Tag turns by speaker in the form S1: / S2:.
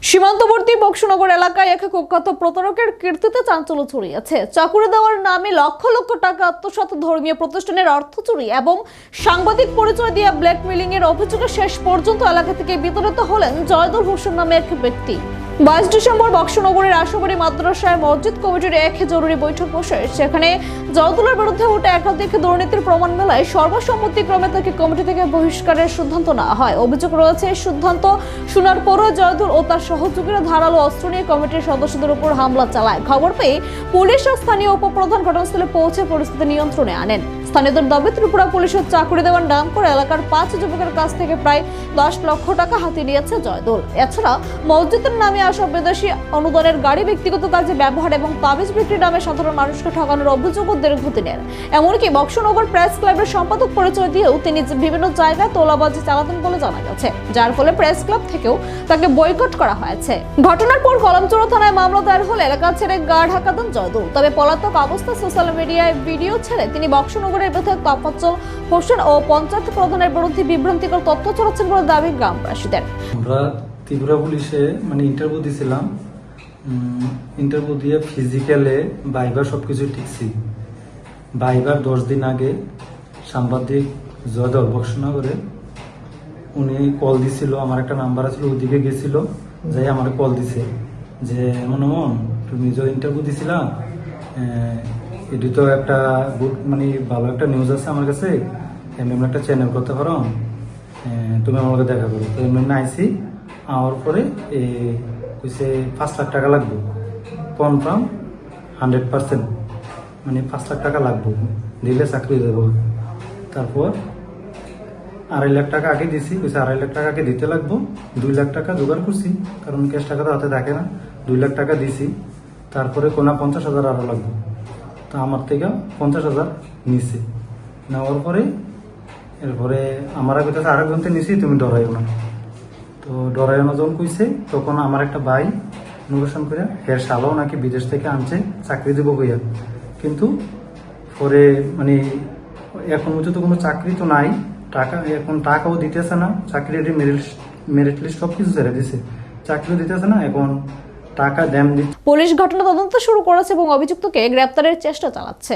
S1: সীমান্তবর্তী বক্সনগর এলাকায় এক কুখ্যাত প্রতারকের কীর্তিতে চাঞ্চল্য ছড়িয়েছে। চাকুরি দেওয়ার নামে লক্ষ লক্ষ টাকা আত্মসাৎ, ধর্মীয় প্রতিষ্ঠানের অর্থ চুরি এবং সাংবাদিক পরিচয় দিয়ে ব্ল্যাকমেইলিং এর অভিযোগে শেষ পর্যন্ত এলাকা থেকে বিতাড়িত হলেন জয়দুল হোসেন নামে এক ব্যক্তি। 22 ডিসেম্বর বক্সনগরের আশুবাড়ি মাদ্রাসায় মসজিদ কমিটির এক জরুরি বৈঠক বসে। সেখানে জয়দুলের বিরুদ্ধে ওঠা একাধিক দুর্নীতির প্রমাণ মেলায় সর্বসম্মতিক্রমে তাকে কমিটি থেকে বহিষ্কারের সিদ্ধান্ত নেওয়া হয়। অভিযোগ রয়েছে, সিদ্ধান্ত শোনার পরও জয়দুল ও তার সহযোগীরা ধারালো অস্ত্র নিয়ে কমিটির সদস্যদের উপর হামলা চালায়। খবর পেয়ে পুলিশ ও স্থানীয় উপপ্রধান ঘটনাস্থলে পৌঁছে পরিস্থিতি নিয়ন্ত্রণে আনেন। স্থানীয়দের দাবি, ত্রিপুরা পুলিশের চাকরি দেওয়ার নাম করে এলাকার 5 যুবকের কাছ থেকে প্রায় 10 লক্ষ টাকা হাতিয়ে নিয়েছে জয়দুল। এছাড়া মসজিদের নামে আসা বিদেশি অনুদানের গাড়ি ব্যক্তিগত কাজে ব্যবহার এবং তাবিজ বিক্রির নামে সাধারণ মানুষকে ঠকানোর অভিযোগও দীর্ঘদিনের। এমনকি বক্সনগর প্রেস ক্লাবের সম্পাদক পরিচয় দিয়েও তিনি বিভিন্ন জায়গায় তোলাবাজি চালাতেন বলে জানা গেছে, যার ফলে প্রেস ক্লাব থেকেও তাকে বয়কট করা হয়েছে। ঘটনার পর কলমচোরা থানায় মামলা দায়ের হলে এলাকা ছেড়ে গা ঢাকা দেন জয়দুল। তবে পলাতক অবস্থায় সোশ্যাল মিডিয়ায় ভিডিও ছেড়ে তিনি বক্সনগরের বিধায়ক তোফাজ্জল হোসেন ও পঞ্চায়েত প্রধানের বিরুদ্ধে বিভ্রান্তিকর তথ্য ছড়াচ্ছেন বলে দাবি গ্রামবাসীদের।
S2: আমরা ত্রিপুরা পুলিশে ইন্টারভিউ দিয়েছিলাম। ইন্টারভিউ দিয়ে ফিজিক্যালে ভাইবার সবকিছু ঠিকছি। ভাইবার 10 দিন আগে সাংবাদিক জয়দল বক্সনগরে উনি কল দিছিল, আমার একটা নাম্বার আছে, ওইদিকে গেছিল, যাই আমার কল দিছে যে এমন তুমি যে ইন্টারভিউ দিছিলা, এটি তো একটা গুড ভালো একটা নিউজ আছে আমার কাছে, এমনি একটা চ্যানেল করতে পারো, তুমি আমাকে দেখা করো। তো এমনি আইসি আওয়ার পরে কইছে 5 লাখ টাকা লাগবে, কনফার্ম 100%, 5 লাখ টাকা লাগবে, দিলে চাকরি দেবো। তারপর 2.5 লাখ টাকা আগে দিছি, কইছে 2.5 লাখ টাকা আগে দিতে লাগবো। 2 লাখ টাকা জোগাড় করছি, কারণ ক্যাশ টাকা তো হাতে থাকে না। 2 লাখ টাকা দিছি, তারপরে কোনা 50,000 আরো লাগবে। তো আমার থেকে 50,000 নিছি। নেওয়ার পরে এরপরে আমার কাছে আরেকজনকে নিছি, তুমি ডরাইও না। তো ডরাইও না যখন কইছে, তখন আমার একটা ভাই ইনোভেশন করে হের শালাও নাকি বিদেশ থেকে আনছে চাকরি দেবো কইয়া, কিন্তু পরে এখন পর্যন্ত কোনো চাকরি তো নাই, এখন টাকাও দিতেছে না, চাকরির মেরিট লিস্ট সব কিছু ছেড়ে দিছে, চাকরিও দিতেছে না, এখন টাকা দেন।
S1: পুলিশ ঘটনা তদন্ত শুরু করেছে এবং অভিযুক্তকে গ্রেপ্তারের চেষ্টা চালাচ্ছে।